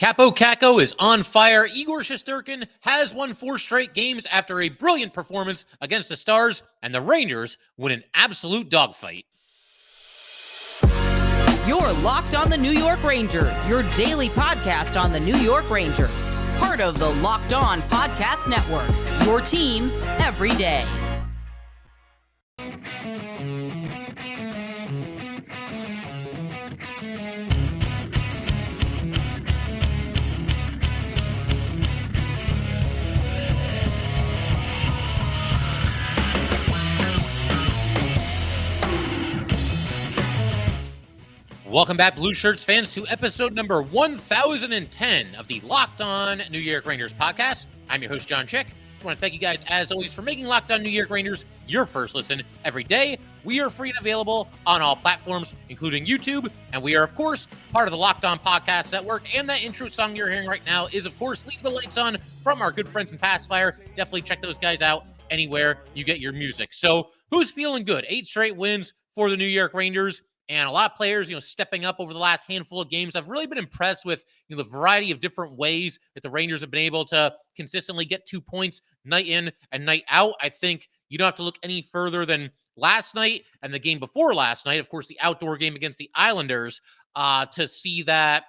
Kaapo Kakko is on fire. Igor Shesterkin has won 4 straight games after a brilliant performance against the Stars, and the Rangers win an absolute dogfight. You're Locked on the New York Rangers, your daily podcast on the New York Rangers. Part of the Locked On Podcast Network, your team every day. Welcome back, Blue Shirts fans, to episode number 1010 of the Locked On New York Rangers podcast. I'm your host, John Chick. I want to thank you guys, as always, for making Locked On New York Rangers your first listen every day. We are free and available on all platforms, including YouTube, and we are, of course, part of the Locked On Podcast Network. And that intro song you're hearing right now is, of course, Leave the Lights On from our good friends in Passafire. Definitely check those guys out anywhere you get your music. So, who's feeling good? 8 straight wins for the New York Rangers. And a lot of players, stepping up over the last handful of games. I've really been impressed with, the variety of different ways that the Rangers have been able to consistently get 2 points night in and night out. I think you don't have to look any further than last night and the game before last night, of course, the outdoor game against the Islanders, to see that,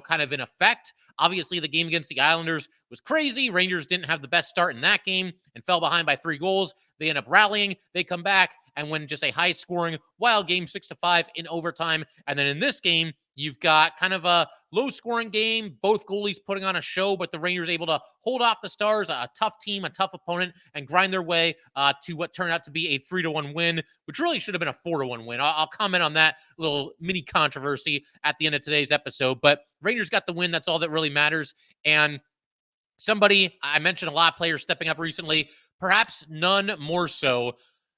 kind of in effect. Obviously, the game against the Islanders was crazy. Rangers didn't have the best start in that game and fell behind by 3 goals. They end up rallying. They come back and win just a high-scoring, wild game, 6-5 in overtime. And then in this game, you've got kind of a low-scoring game, both goalies putting on a show, but the Rangers able to hold off the Stars, a tough team, a tough opponent, and grind their way to what turned out to be a 3-1 win, which really should have been a 4-1 win. I'll comment on that little mini controversy at the end of today's episode, but Rangers got the win. That's all that really matters. And somebody, I mentioned a lot of players stepping up recently, perhaps none more so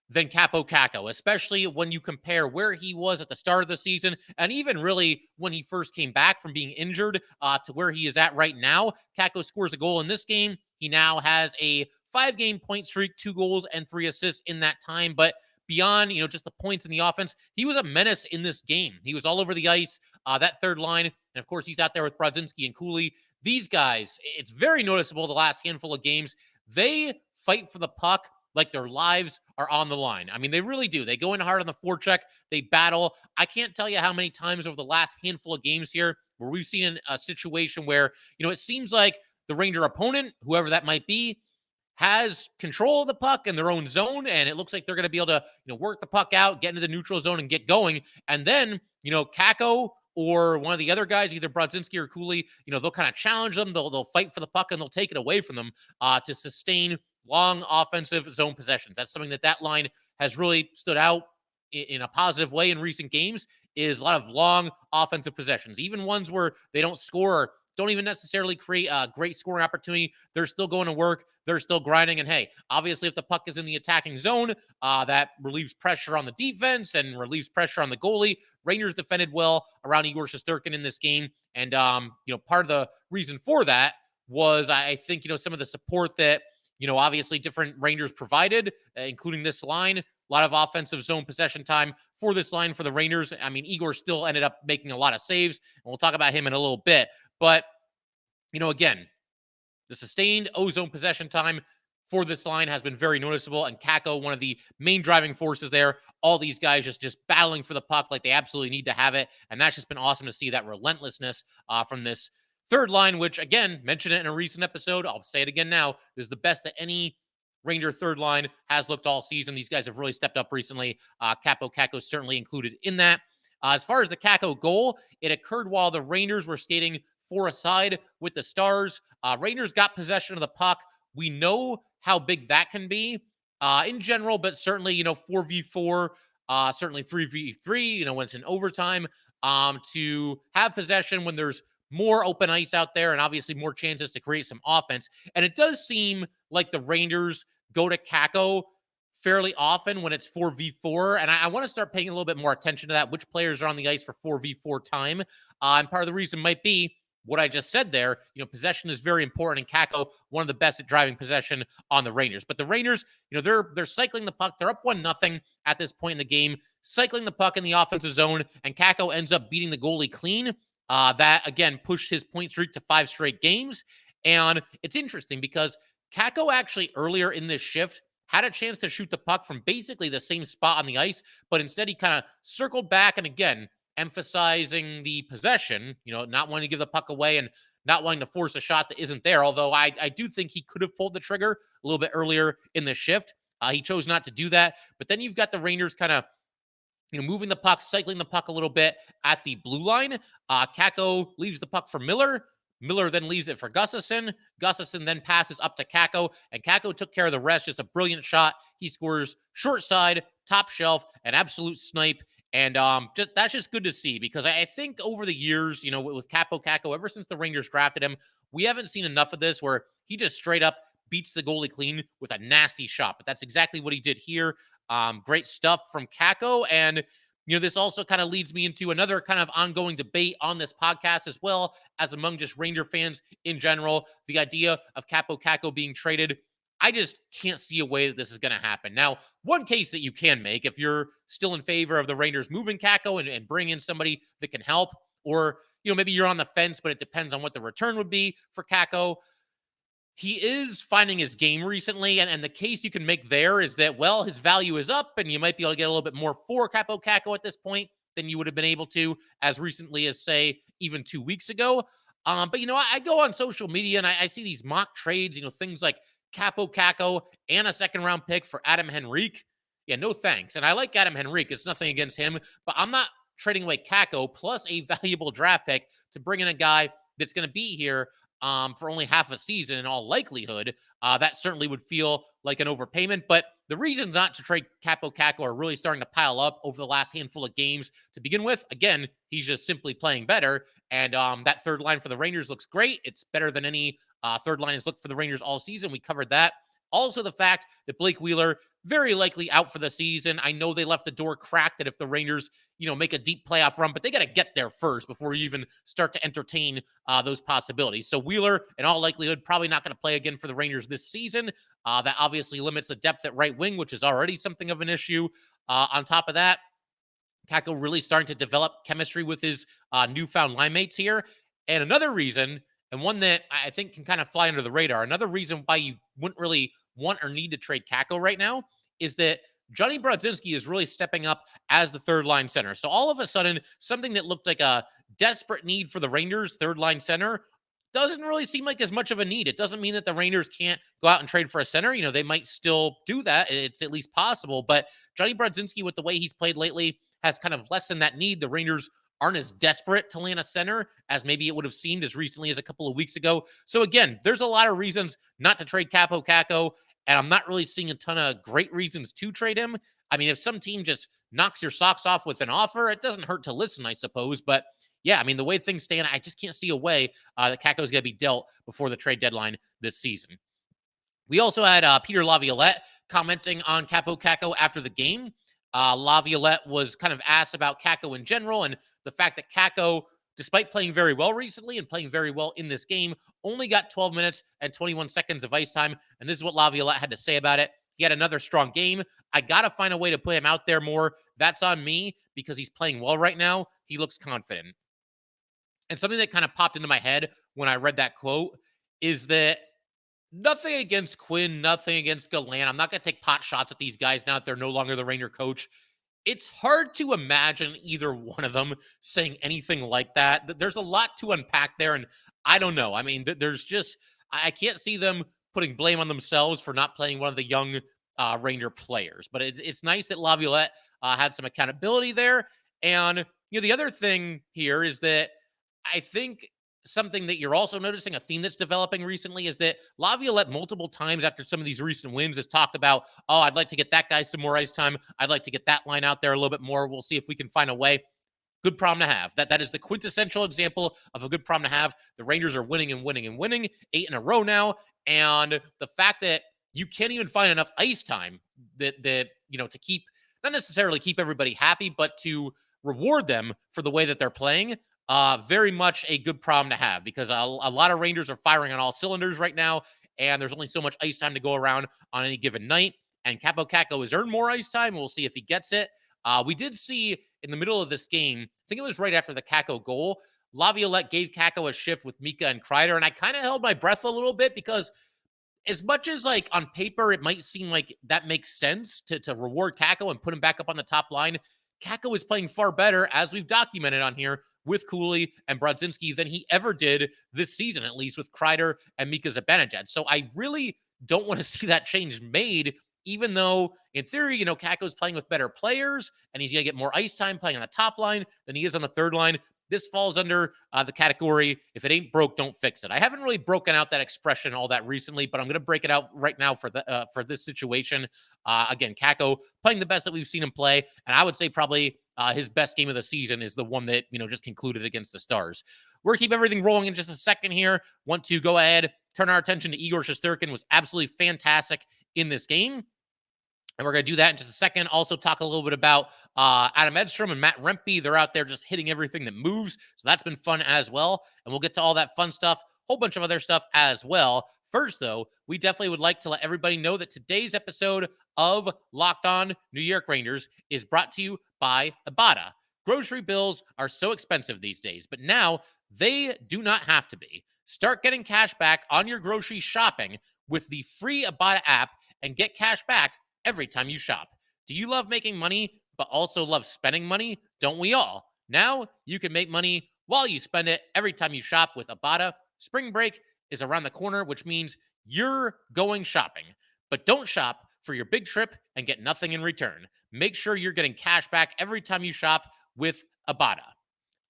than Kaapo Kakko, especially when you compare where he was at the start of the season and even really when he first came back from being injured to where he is at right now. Kakko scores a goal in this game. He now has a 5-game point streak, 2 goals and 3 assists in that time. But beyond, just the points in the offense, he was a menace in this game. He was all over the ice, that third line. And of course, he's out there with Brodzinski and Cooley. These guys, it's very noticeable the last handful of games. They fight for the puck like their lives are on the line. I mean, they really do. They go in hard on the forecheck. They battle. I can't tell you how many times over the last handful of games here where we've seen a situation where, it seems like the Ranger opponent, whoever that might be, has control of the puck in their own zone, and it looks like they're going to be able to, work the puck out, get into the neutral zone, and get going. And then, Kakko or one of the other guys, either Brodzinski or Cooley, they'll kind of challenge them. They'll fight for the puck, and they'll take it away from them to sustain long offensive zone possessions. That's something that line has really stood out in a positive way in recent games, is a lot of long offensive possessions, even ones where they don't score, don't even necessarily create a great scoring opportunity. They're still going to work. They're still grinding. And hey, obviously, if the puck is in the attacking zone, that relieves pressure on the defense and relieves pressure on the goalie. Rangers defended well around Igor Shesterkin in this game. And, part of the reason for that was, I think, some of the support that, obviously different Rangers provided, including this line. A lot of offensive zone possession time for this line for the Rangers. I mean, Igor still ended up making a lot of saves, and we'll talk about him in a little bit. But, again, the sustained O-zone possession time for this line has been very noticeable, and Kakko, one of the main driving forces there. All these guys just battling for the puck like they absolutely need to have it, and that's just been awesome to see, that relentlessness from this third line, which, again, mentioned it in a recent episode. I'll say it again now. Is the best that any Ranger third line has looked all season. These guys have really stepped up recently. Kaapo Kakko certainly included in that. As far as the Kakko goal, it occurred while the Rangers were skating 4-a-side with the Stars. Rangers got possession of the puck. We know how big that can be in general, but certainly, 4v4, certainly 3v3, when it's in overtime, to have possession when there's more open ice out there and obviously more chances to create some offense. And it does seem like the Rangers go to Kakko fairly often when it's 4v4. And I want to start paying a little bit more attention to that, which players are on the ice for 4v4 time. And part of the reason might be what I just said there. Possession is very important, and Kakko, one of the best at driving possession on the Rangers. But the Rangers, they're cycling the puck. They're up 1-0 at this point in the game, cycling the puck in the offensive zone, and Kakko ends up beating the goalie clean. That, again, pushed his point streak to 5 straight games. And it's interesting because Kakko actually earlier in this shift had a chance to shoot the puck from basically the same spot on the ice, but instead he kind of circled back and, again, emphasizing the possession, not wanting to give the puck away and not wanting to force a shot that isn't there. Although I do think he could have pulled the trigger a little bit earlier in the shift. He chose not to do that. But then you've got the Rangers kind of moving the puck, cycling the puck a little bit at the blue line. Kakko leaves the puck for Miller. Miller then leaves it for Gustafsson. Gustafsson then passes up to Kakko, and Kakko took care of the rest. Just a brilliant shot. He scores short side, top shelf, an absolute snipe. And that's just good to see because I think over the years, with Kaapo Kakko, ever since the Rangers drafted him, we haven't seen enough of this where he just straight up beats the goalie clean with a nasty shot. But that's exactly what he did here. Great stuff from Kakko. And, this also kind of leads me into another kind of ongoing debate on this podcast as well as among just Ranger fans in general. The idea of Kaapo Kakko being traded. I just can't see a way that this is going to happen. Now, one case that you can make if you're still in favor of the Rangers moving Kakko and bring in somebody that can help, or, maybe you're on the fence, but it depends on what the return would be for Kakko. He is finding his game recently, and the case you can make there is that, well, his value is up, and you might be able to get a little bit more for Kaapo Kakko at this point than you would have been able to as recently as, say, even 2 weeks ago. But, I go on social media, and I see these mock trades, things like Kaapo Kakko and a second-round pick for Adam Henrique. Yeah, no thanks. And I like Adam Henrique. It's nothing against him, but I'm not trading away Kakko plus a valuable draft pick to bring in a guy that's going to be here for only half a season in all likelihood. That certainly would feel like an overpayment. But the reasons not to trade Kaapo Kakko are really starting to pile up over the last handful of games. To begin with, again, he's just simply playing better. And that third line for the Rangers looks great. It's better than any third line has looked for the Rangers all season. We covered that. Also, the fact that Blake Wheeler very likely out for the season. I know they left the door cracked that if the Rangers, make a deep playoff run, but they got to get there first before you even start to entertain those possibilities. So Wheeler, in all likelihood, probably not going to play again for the Rangers this season. That obviously limits the depth at right wing, which is already something of an issue. On top of that, Kakko really starting to develop chemistry with his newfound line mates here. And another reason, and one that I think can kind of fly under the radar, another reason why you wouldn't really want or need to trade Kakko right now is that Jonny Brodzinski is really stepping up as the third line center. So all of a sudden, something that looked like a desperate need for the Rangers third line center doesn't really seem like as much of a need. It doesn't mean that the Rangers can't go out and trade for a center. They might still do that. It's at least possible. But Jonny Brodzinski, with the way he's played lately, has kind of lessened that need. The Rangers aren't as desperate to land a center as maybe it would have seemed as recently as a couple of weeks ago. So again, there's a lot of reasons not to trade Kaapo Kakko. And I'm not really seeing a ton of great reasons to trade him. I mean, if some team just knocks your socks off with an offer, it doesn't hurt to listen, I suppose. But yeah, I mean, the way things stand, I just can't see a way that Kakko is going to be dealt before the trade deadline this season. We also had Peter Laviolette commenting on Kaapo Kakko after the game. Laviolette was kind of asked about Kakko in general and the fact that Kakko, despite playing very well recently and playing very well in this game, only got 12 minutes and 21 seconds of ice time. And this is what Laviolette had to say about it. He had another strong game. I got to find a way to put him out there more. That's on me because he's playing well right now. He looks confident. And something that kind of popped into my head when I read that quote is that nothing against Quinn, nothing against Gallant. I'm not going to take pot shots at these guys now that they're no longer the Ranger coach. It's hard to imagine either one of them saying anything like that. There's a lot to unpack there, and I don't know. I mean, I can't see them putting blame on themselves for not playing one of the young Ranger players. But it's nice that Laviolette had some accountability there. And, the other thing here is that I think something that you're also noticing, a theme that's developing recently, is that Laviolette multiple times after some of these recent wins has talked about, oh, I'd like to get that guy some more ice time. I'd like to get that line out there a little bit more. We'll see if we can find a way. Good problem to have. That is the quintessential example of a good problem to have. The Rangers are winning and winning and winning 8 in a row now. And the fact that you can't even find enough ice time that to keep, not necessarily keep everybody happy, but to reward them for the way that they're playing, very much a good problem to have because a lot of Rangers are firing on all cylinders right now, and there's only so much ice time to go around on any given night. And Kaapo Kakko has earned more ice time. We'll see if he gets it. We did see in the middle of this game, I think it was right after the Kakko goal, Laviolette gave Kakko a shift with Mika and Kreider, and I kind of held my breath a little bit because as much as like on paper, it might seem like that makes sense to reward Kakko and put him back up on the top line. Kakko is playing far better, as we've documented on here, with Cooley and Brodzinski than he ever did this season, at least with Kreider and Mika Zibanejad. So I really don't want to see that change made, even though in theory, Kakko's playing with better players and he's going to get more ice time playing on the top line than he is on the third line. This falls under the category, if it ain't broke, don't fix it. I haven't really broken out that expression all that recently, but I'm going to break it out right now for this situation. Again, Kakko playing the best that we've seen him play, and I would say probably his best game of the season is the one that, just concluded against the Stars. We're going to keep everything rolling in just a second here. Want to go ahead, turn our attention to Igor Shesterkin. Was absolutely fantastic in this game. And we're going to do that in just a second. Also talk a little bit about Adam Edstrom and Matt Rempe. They're out there just hitting everything that moves. So that's been fun as well. And we'll get to all that fun stuff, whole bunch of other stuff as well. First, though, we definitely would like to let everybody know that today's episode of Locked On New York Rangers is brought to you by Ibotta. Grocery bills are so expensive these days, but now they do not have to be. Start getting cash back on your grocery shopping with the free Ibotta app and get cash back every time you shop. Do you love making money, but also love spending money? Don't we all? Now you can make money while you spend it every time you shop with Ibotta. Spring break is around the corner, which means you're going shopping. But don't shop for your big trip and get nothing in return. Make sure you're getting cash back every time you shop with Ibotta.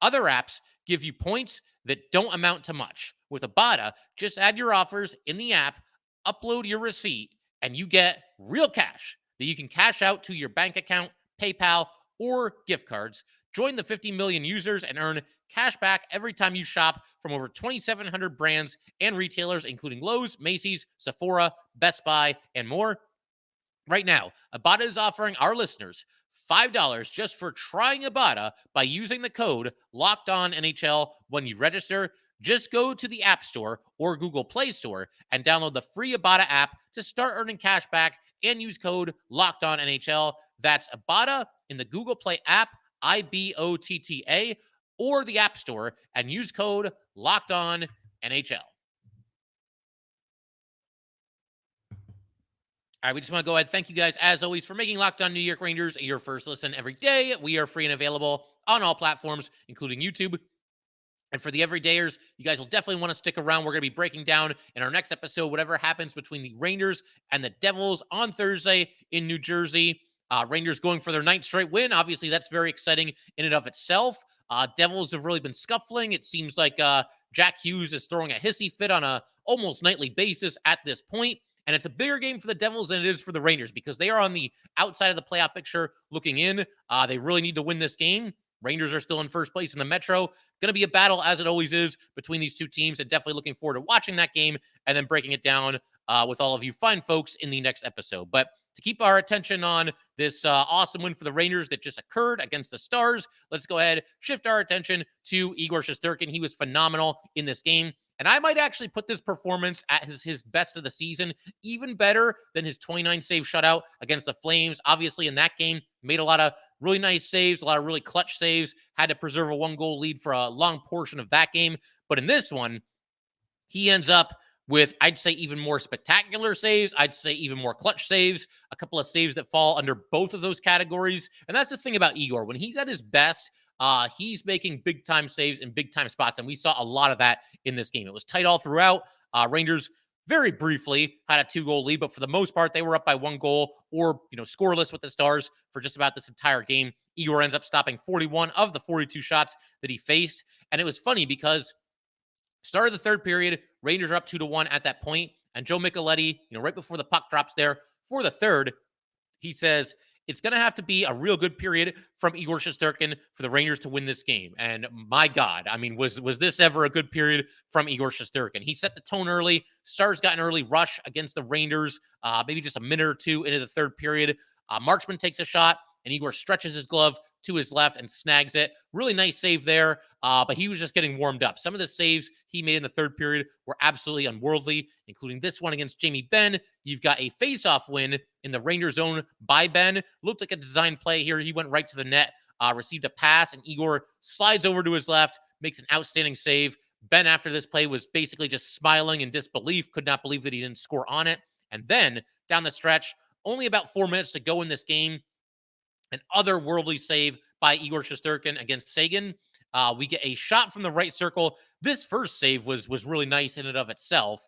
Other apps give you points that don't amount to much. With Ibotta, just add your offers in the app, upload your receipt, and you get real cash that you can cash out to your bank account, PayPal, or gift cards. Join the 50 million users and earn cash back every time you shop from over 2,700 brands and retailers, including Lowe's, Macy's, Sephora, Best Buy, and more. Right now, Ibotta is offering our listeners $5 just for trying Ibotta by using the code LOCKEDONNHL when you register. Just go to the App Store or Google Play Store and download the free Ibotta app to start earning cash back and use code LOCKEDONNHL. That's Ibotta in the Google Play app, IBOTTA, or the App Store, and use code LOCKEDONNHL. All right, we just want to go ahead. Thank you guys, as always, for making Locked On New York Rangers your first listen every day. We are free and available on all platforms, including YouTube. And for the everydayers, you guys will definitely want to stick around. We're going to be breaking down in our next episode whatever happens between the Rangers and the Devils on Thursday in New Jersey. Rangers going for their 9th straight win. Obviously, that's very exciting in and of itself. Devils have really been scuffling. It seems like Jack Hughes is throwing a hissy fit on a almost nightly basis at this point. And it's a bigger game for the Devils than it is for the Rangers because they are on the outside of the playoff picture looking in. They really need to win this game. Rangers are still in first place in the Metro. Going to be a battle, as it always is, between these two teams, and definitely looking forward to watching that game and then breaking it down with all of you fine folks in the next episode. But to keep our attention on this awesome win for the Rangers that just occurred against the Stars, let's go ahead, shift our attention to Igor Shesterkin. He was phenomenal in this game. And I might actually put this performance at his best of the season, even better than his 29-save shutout against the Flames. Obviously, in that game, made a lot of really nice saves, a lot of really clutch saves, had to preserve a 1-goal lead for a long portion of that game. But in this one, he ends up with, I'd say, even more spectacular saves. I'd say even more clutch saves, a couple of saves that fall under both of those categories. And that's the thing about Igor. When he's at his best, he's making big-time saves in big-time spots, and we saw a lot of that in this game. It was tight all throughout. Rangers very briefly had a 2-goal lead, but for the most part, they were up by 1 goal or, scoreless with the Stars for just about this entire game. Igor ends up stopping 41 of the 42 shots that he faced, and it was funny because start of the third period, Rangers are up 2-1 at that point, and Joe Micheletti, right before the puck drops there for the third, he says, it's going to have to be a real good period from Igor Shesterkin for the Rangers to win this game. And my God, I mean, was this ever a good period from Igor Shesterkin? He set the tone early. Stars got an early rush against the Rangers, maybe just a minute or two into the third period. Marchman takes a shot, and Igor stretches his glove to his left and snags it. Really nice save there, but he was just getting warmed up. Some of the saves he made in the third period were absolutely unworldly, including this one against Jamie Benn. You've got a face-off win in the Rangers zone by Benn. Looked like a design play here. He went right to the net, received a pass, and Igor slides over to his left, makes an outstanding save. Ben, after this play, was basically just smiling in disbelief, could not believe that he didn't score on it. And then down the stretch, only about 4 minutes to go in this game, an otherworldly save by Igor Shesterkin against Seguin. We get a shot from the right circle. This first save was really nice in and of itself.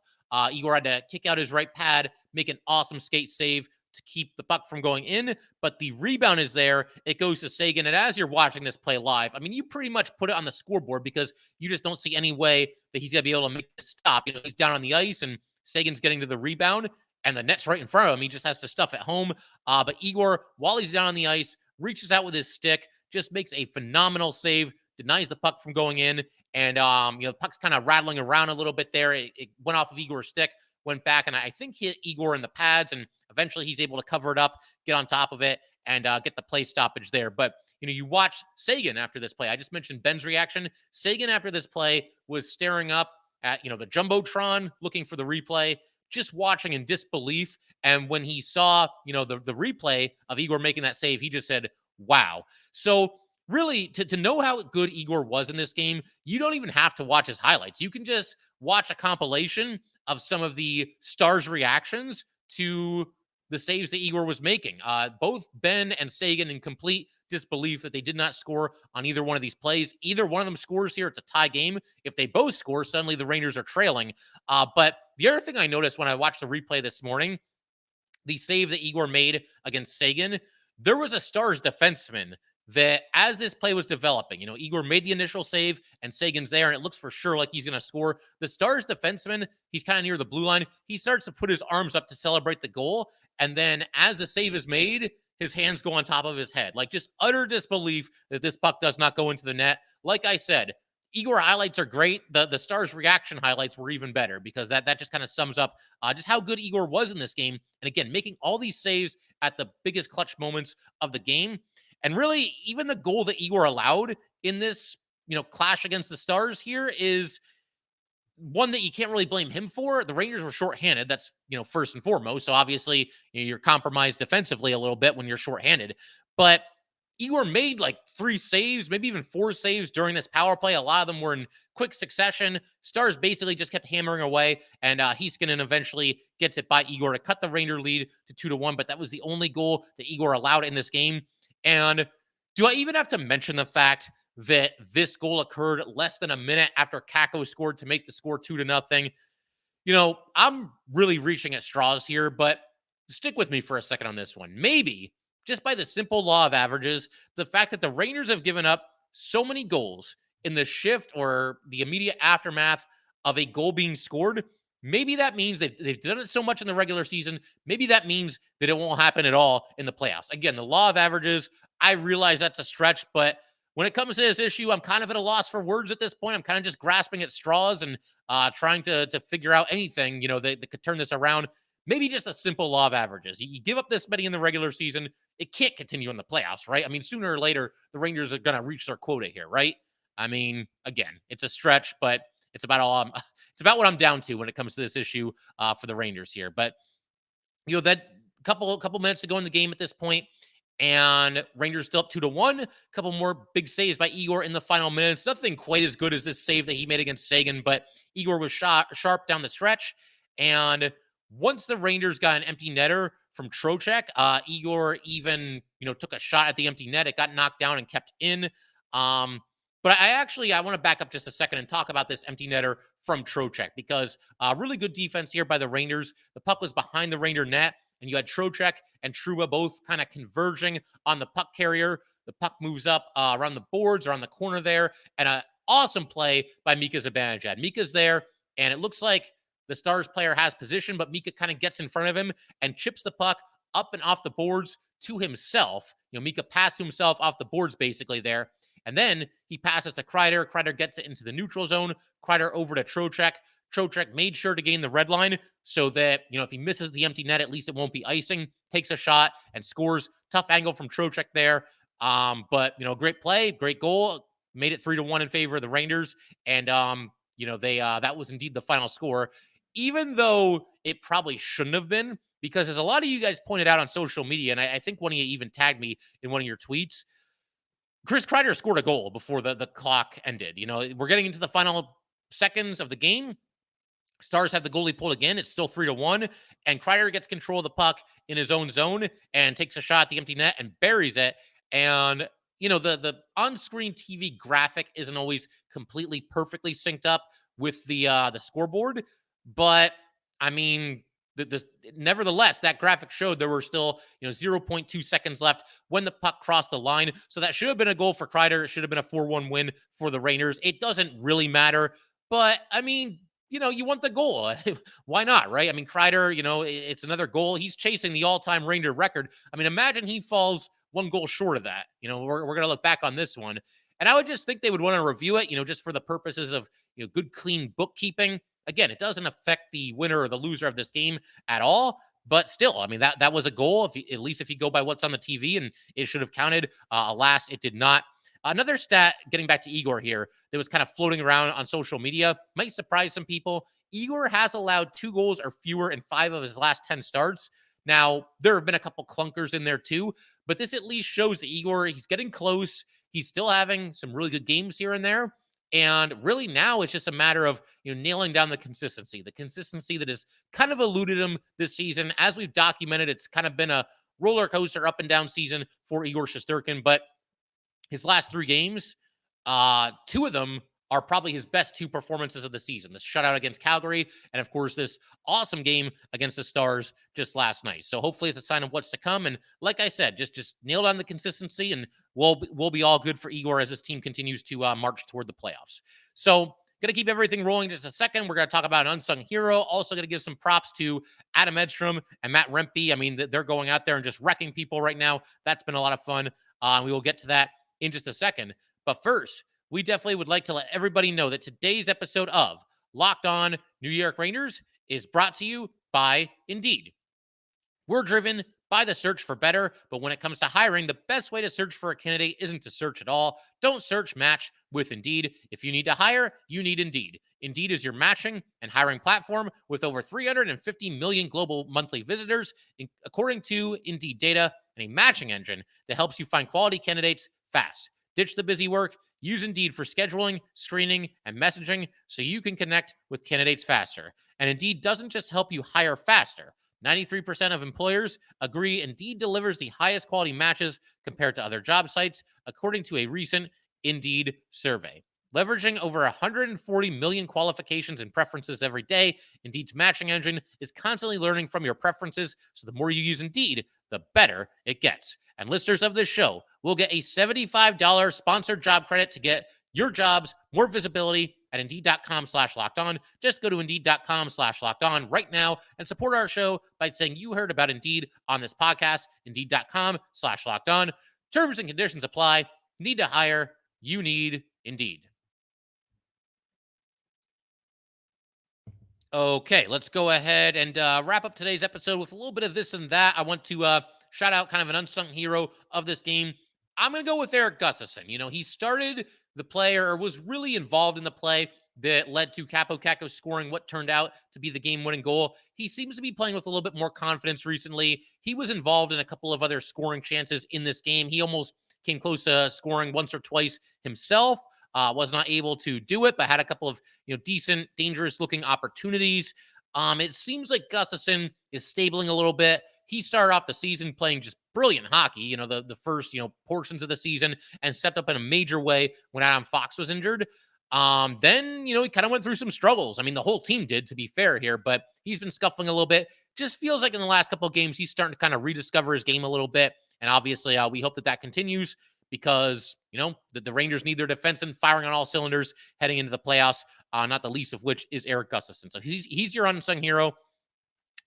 Igor had to kick out his right pad, make an awesome skate save to keep the puck from going in, but the rebound is there. It goes to Seguin, and as you're watching this play live, I mean, you pretty much put it on the scoreboard because you just don't see any way that he's going to be able to make this stop. He's down on the ice, and Seguin's getting to the rebound, and the net's right in front of him. He just has to stuff it home. But Igor, while he's down on the ice, reaches out with his stick, just makes a phenomenal save, denies the puck from going in, and the puck's kind of rattling around a little bit there. It went off of Igor's stick, went back, and I think hit Igor in the pads, and eventually he's able to cover it up, get on top of it, and get the play stoppage there. But you watch Seguin after this play. I just mentioned Ben's reaction. Seguin after this play was staring up at the Jumbotron, looking for the replay, just watching in disbelief. And when he saw the replay of Igor making that save, he just said, wow. So really, to know how good Igor was in this game, you don't even have to watch his highlights. You can just watch a compilation of some of the Stars' reactions to the saves that Igor was making. Both Ben and Seguin in complete disbelief that they did not score on either one of these plays. Either one of them scores here, it's a tie game. If they both score, suddenly the Rangers are trailing. But the other thing I noticed when I watched the replay this morning, the save that Igor made against Seguin, there was a Stars defenseman that as this play was developing, Igor made the initial save and Seguin's there, and it looks for sure like he's going to score. The Stars defenseman, he's kind of near the blue line. He starts to put his arms up to celebrate the goal. And then as the save is made, his hands go on top of his head. Like just utter disbelief that this puck does not go into the net. Like I said, Igor highlights are great. The Stars reaction highlights were even better because that just kind of sums up just how good Igor was in this game. And again, making all these saves at the biggest clutch moments of the game. And really, even the goal that Igor allowed in this, clash against the Stars here is one that you can't really blame him for. The Rangers were shorthanded. That's, first and foremost. So obviously, you're compromised defensively a little bit when you're shorthanded. But Igor made like 3 saves, maybe even 4 saves during this power play. A lot of them were in quick succession. Stars basically just kept hammering away, and Heiskanen eventually gets it by Igor to cut the Ranger lead to 2-1. But that was the only goal that Igor allowed in this game. And do I even have to mention the fact that this goal occurred less than a minute after Kakko scored to make the score 2-0? I'm really reaching at straws here, but stick with me for a second on this one. Maybe just by the simple law of averages, the fact that the Rangers have given up so many goals in the shift or the immediate aftermath of a goal being scored, maybe that means they've done it so much in the regular season. Maybe that means that it won't happen at all in the playoffs. Again, the law of averages, I realize that's a stretch, but when it comes to this issue, I'm kind of at a loss for words at this point. I'm kind of just grasping at straws and trying to figure out anything, that could turn this around. Maybe just a simple law of averages. You give up this many in the regular season, it can't continue in the playoffs, right? I mean, sooner or later, the Rangers are going to reach their quota here, right? I mean, again, it's a stretch, but it's about it's about what I'm down to when it comes to this issue for the Rangers here. But that couple minutes to go in the game at this point, and Rangers still up 2-1. A couple more big saves by Igor in the final minutes. Nothing quite as good as this save that he made against Seguin, but Igor was sharp down the stretch. And once the Rangers got an empty netter from Trocheck, Igor even took a shot at the empty net. It got knocked down and kept in. But I want to back up just a second and talk about this empty netter from Trocheck because really good defense here by the Rangers. The puck was behind the Ranger net, and you had Trocheck and Trouba both kind of converging on the puck carrier. The puck moves up around the boards or on the corner there, and an awesome play by Mika Zibanejad. Mika's there, and it looks like the Stars player has position, but Mika kind of gets in front of him and chips the puck up and off the boards to himself. Mika passed to himself off the boards basically there. And then he passes to Kreider. Kreider gets it into the neutral zone. Kreider over to Trocheck. Trocheck made sure to gain the red line so that, if he misses the empty net, at least it won't be icing. Takes a shot and scores. Tough angle from Trocheck there. But, great play, great goal. Made it 3-1 in favor of the Rangers. And, that was indeed the final score. Even though it probably shouldn't have been, because as a lot of you guys pointed out on social media, and I think one of you even tagged me in one of your tweets, Chris Kreider scored a goal before the clock ended. We're getting into the final seconds of the game. Stars have the goalie pulled again. It's still 3-1, and Kreider gets control of the puck in his own zone and takes a shot at the empty net and buries it. And the on-screen TV graphic isn't always completely perfectly synced up with the scoreboard, but I mean, nevertheless, that graphic showed there were still 0.2 seconds left when the puck crossed the line. So that should have been a goal for Kreider. It should have been a 4-1 win for the Rangers. It doesn't really matter, but I mean, you want the goal. Why not, right? I mean, Kreider, it's another goal. He's chasing the all-time Ranger record. I mean, imagine he falls one goal short of that. We're going to look back on this one. And I would just think they would want to review it, just for the purposes of, good, clean bookkeeping. Again, it doesn't affect the winner or the loser of this game at all. But still, I mean, that was a goal, at least if you go by what's on the TV, and it should have counted. Alas, it did not. Another stat, getting back to Igor here, that was kind of floating around on social media, might surprise some people. Igor has allowed 2 goals or fewer in 5 of his last 10 starts. Now, there have been a couple clunkers in there too, but this at least shows that Igor, he's getting close. He's still having some really good games here and there. And really now it's just a matter of nailing down the consistency that has kind of eluded him this season. As we've documented, it's kind of been a roller coaster up and down season for Igor Shesterkin, but his last 3 games, 2 of them are probably his best 2 performances of the season. This shutout against Calgary, and of course, this awesome game against the Stars just last night. So hopefully it's a sign of what's to come. And like I said, just nail down the consistency, and we'll be all good for Igor as this team continues to march toward the playoffs. So going to keep everything rolling just a second. We're going to talk about an unsung hero. Also going to give some props to Adam Edstrom and Matt Rempe. I mean, they're going out there and just wrecking people right now. That's been a lot of fun. We will get to that in just a second. But first, we definitely would like to let everybody know that today's episode of Locked On New York Rangers is brought to you by Indeed. We're driven by the search for better, but when it comes to hiring, the best way to search for a candidate isn't to search at all. Don't search, match with Indeed. If you need to hire, you need Indeed. Indeed is your matching and hiring platform with over 350 million global monthly visitors, according to Indeed data, and a matching engine that helps you find quality candidates fast. Ditch the busy work. Use Indeed for scheduling, screening, and messaging so you can connect with candidates faster. And Indeed doesn't just help you hire faster. 93% of employers agree Indeed delivers the highest quality matches compared to other job sites, according to a recent Indeed survey. Leveraging over 140 million qualifications and preferences every day, Indeed's matching engine is constantly learning from your preferences, so the more you use Indeed, the better it gets. And listeners of this show will get a $75 sponsored job credit to get your jobs more visibility at Indeed.com/lockedon. Just go to Indeed.com/lockedon right now and support our show by saying you heard about Indeed on this podcast. Indeed.com/lockedon. Terms and conditions apply. Need to hire? You need Indeed. Okay, let's go ahead and wrap up today's episode with a little bit of this and that. I want to shout out kind of an unsung hero of this game. I'm going to go with Erik Gustafsson. He started the play or was really involved in the play that led to Kaapo Kakko scoring what turned out to be the game-winning goal. He seems to be playing with a little bit more confidence recently. He was involved in a couple of other scoring chances in this game. He almost came close to scoring once or twice himself. Was not able to do it, but had a couple of decent, dangerous-looking opportunities. It seems like Gustafsson is stabling a little bit. He started off the season playing just brilliant hockey, the first, portions of the season, and stepped up in a major way when Adam Fox was injured. Then, he kind of went through some struggles. I mean, the whole team did, to be fair here, but he's been scuffling a little bit. Just feels like in the last couple of games, he's starting to kind of rediscover his game a little bit. And obviously, we hope that continues because, the Rangers need their defenseman firing on all cylinders heading into the playoffs, not the least of which is Erik Gustafsson. So he's your unsung hero.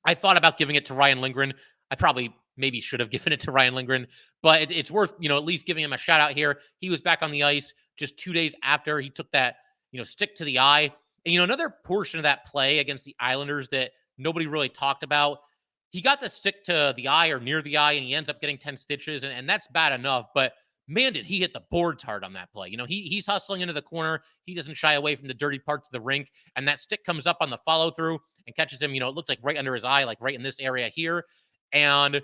I thought about giving it to Ryan Lindgren. I probably maybe should have given it to Ryan Lindgren, but it's worth, at least giving him a shout out here. He was back on the ice just 2 days after he took that, stick to the eye. And, another portion of that play against the Islanders that nobody really talked about, he got the stick to the eye or near the eye and he ends up getting 10 stitches and that's bad enough. But man, did he hit the boards hard on that play. He's hustling into the corner. He doesn't shy away from the dirty parts of the rink. And that stick comes up on the follow through and catches him, it looks like right under his eye, like right in this area here. And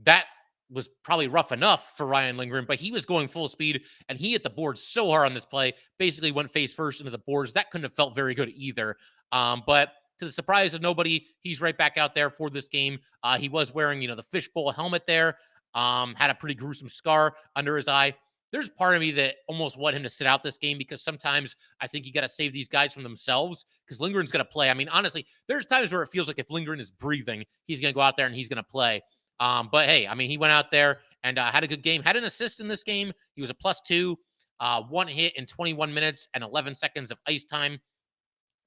that was probably rough enough for Ryan Lindgren, but he was going full speed and he hit the board so hard on this play, basically went face first into the boards. That couldn't have felt very good either. But to the surprise of nobody, he's right back out there for this game. He was wearing, the fishbowl helmet there, had a pretty gruesome scar under his eye. There's part of me that almost want him to sit out this game because sometimes I think you got to save these guys from themselves because Lindgren's going to play. I mean, honestly, there's times where it feels like if Lindgren is breathing, he's going to go out there and he's going to play. But hey, I mean, he went out there and had a good game, had an assist in this game. He was a +2, one hit in 21 minutes and 11 seconds of ice time.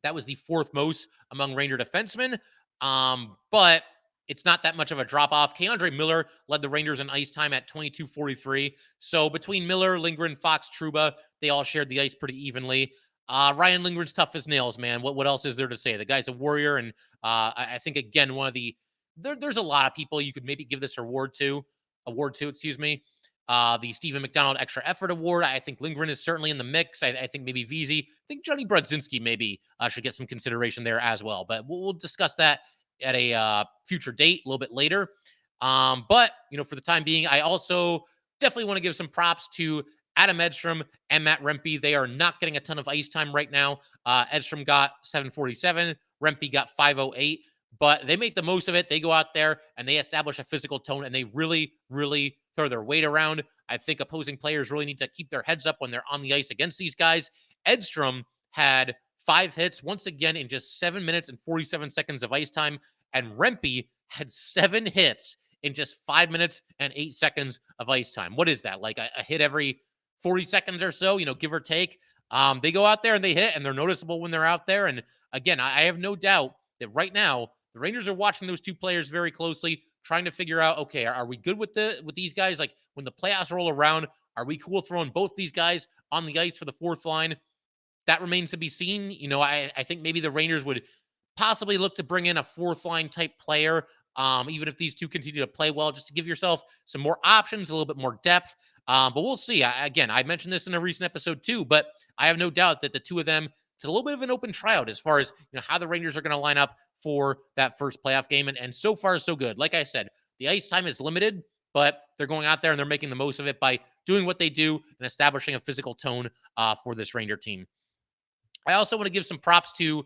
That was the fourth most among Ranger defensemen. But it's not that much of a drop off. K'Andre Miller led the Rangers in ice time at 22:43. So between Miller, Lindgren, Fox, Trouba, they all shared the ice pretty evenly. Ryan Lindgren's tough as nails, man. What else is there to say? The guy's a warrior. And I think, again, there's a lot of people you could maybe give this award to, excuse me. The Stephen McDonald Extra Effort Award. I think Lindgren is certainly in the mix. I think maybe VZ. I think Jonny Brodzinski maybe should get some consideration there as well. But we'll discuss that at a future date a little bit later. But, for the time being, I also definitely want to give some props to Adam Edstrom and Matt Rempe. They are not getting a ton of ice time right now. Edstrom got 7:47. Rempe got 5:08. But they make the most of it. They go out there and they establish a physical tone and they really, really throw their weight around. I think opposing players really need to keep their heads up when they're on the ice against these guys. Edstrom had 5 hits once again in just 7 minutes and 47 seconds of ice time. And Rempe had 7 hits in just 5 minutes and 8 seconds of ice time. What is that? Like a hit every 40 seconds or so, give or take. They go out there and they hit and they're noticeable when they're out there. And again, I have no doubt that right now the Rangers are watching those two players very closely, trying to figure out, okay, are we good with these guys? Like when the playoffs roll around, are we cool throwing both these guys on the ice for the fourth line? That remains to be seen. I think maybe the Rangers would possibly look to bring in a fourth line type player, even if these two continue to play well, just to give yourself some more options, a little bit more depth. But we'll see. I mentioned this in a recent episode too, but I have no doubt that the two of them, it's a little bit of an open tryout as far as how the Rangers are going to line up for that first playoff game. And so far, so good. Like I said, the ice time is limited, but they're going out there and they're making the most of it by doing what they do and establishing a physical tone for this Ranger team. I also want to give some props to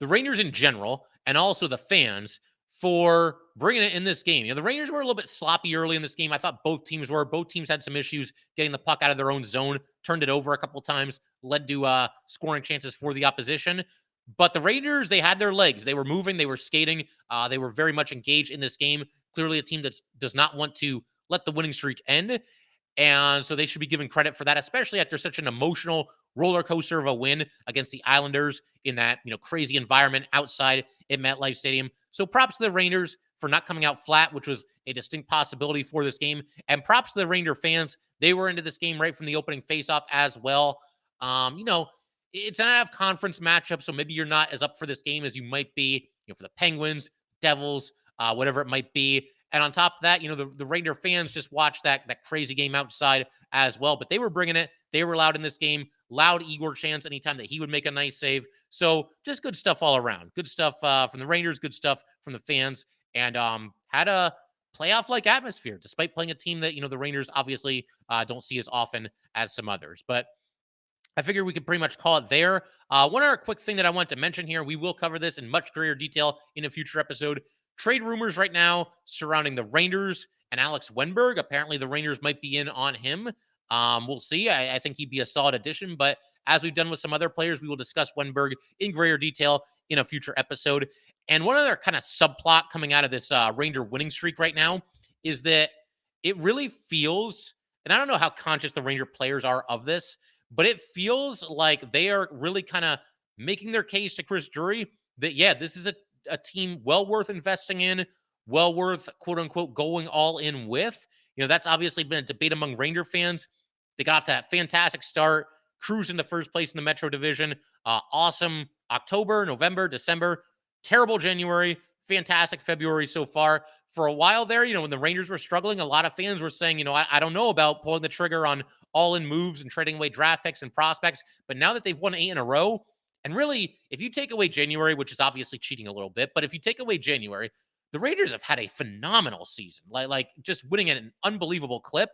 the Rangers in general and also the fans for bringing it in this game. The Rangers were a little bit sloppy early in this game. I thought both teams were. Both teams had some issues getting the puck out of their own zone, turned it over a couple times, led to scoring chances for the opposition. But the Rangers, they had their legs. They were moving. They were skating. They were very much engaged in this game. Clearly a team that does not want to let the winning streak end. And so they should be given credit for that, especially after such an emotional roller coaster of a win against the Islanders in that, crazy environment outside at MetLife Stadium. So props to the Rangers for not coming out flat, which was a distinct possibility for this game. And props to the Ranger fans. They were into this game right from the opening faceoff as well. It's an out-of-conference matchup, so maybe you're not as up for this game as you might be, for the Penguins, Devils, whatever it might be. And on top of that, the Ranger fans just watched that crazy game outside as well. But they were bringing it. They were loud in this game. Loud Igor chants anytime that he would make a nice save. So just good stuff all around. Good stuff from the Rangers. Good stuff from the fans. And had a playoff-like atmosphere, despite playing a team that, the Rangers obviously don't see as often as some others. But I figured we could pretty much call it there. One other quick thing that I want to mention here, we will cover this in much greater detail in a future episode. Trade rumors right now surrounding the Rangers and Alex Wenberg. Apparently the Rangers might be in on him. We'll see. I think he'd be a solid addition, but as we've done with some other players, we will discuss Wenberg in greater detail in a future episode. And one other kind of subplot coming out of this Ranger winning streak right now is that it really feels, and I don't know how conscious the Ranger players are of this, but it feels like they are really kind of making their case to Chris Drury that, yeah, this is a team well worth investing in, well worth, quote unquote, going all in with. That's obviously been a debate among Ranger fans. They got off to that fantastic start, cruised into first place in the Metro Division. Awesome October, November, December, terrible January, fantastic February so far. For a while there, when the Rangers were struggling, a lot of fans were saying, I don't know about pulling the trigger on all-in moves and trading away draft picks and prospects. But now that they've won 8 in a row, and really, if you take away January, which is obviously cheating a little bit, but if you take away January, the Rangers have had a phenomenal season, like just winning at an unbelievable clip.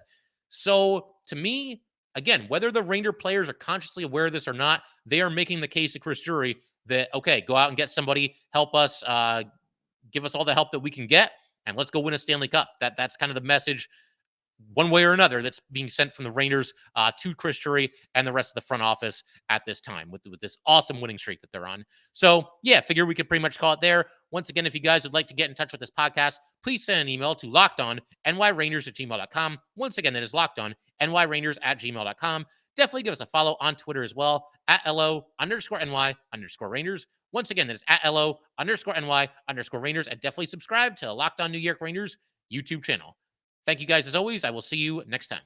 So to me, again, whether the Ranger players are consciously aware of this or not, they are making the case to Chris Drury that, okay, go out and get somebody, help us, give us all the help that we can get, and let's go win a Stanley Cup. That's kind of the message, one way or another, that's being sent from the Rangers to Chris Drury and the rest of the front office at this time with this awesome winning streak that they're on. So, yeah, figure we could pretty much call it there. Once again, if you guys would like to get in touch with this podcast, please send an email to lockedonnyrangers@gmail.com. Once again, that is lockedonnyrangers@gmail.com. Definitely give us a follow on Twitter as well, at @LO_NY_Rangers. Once again, that is at @LO_NY_Rangers. And definitely subscribe to Locked On New York Rangers YouTube channel. Thank you guys as always. I will see you next time.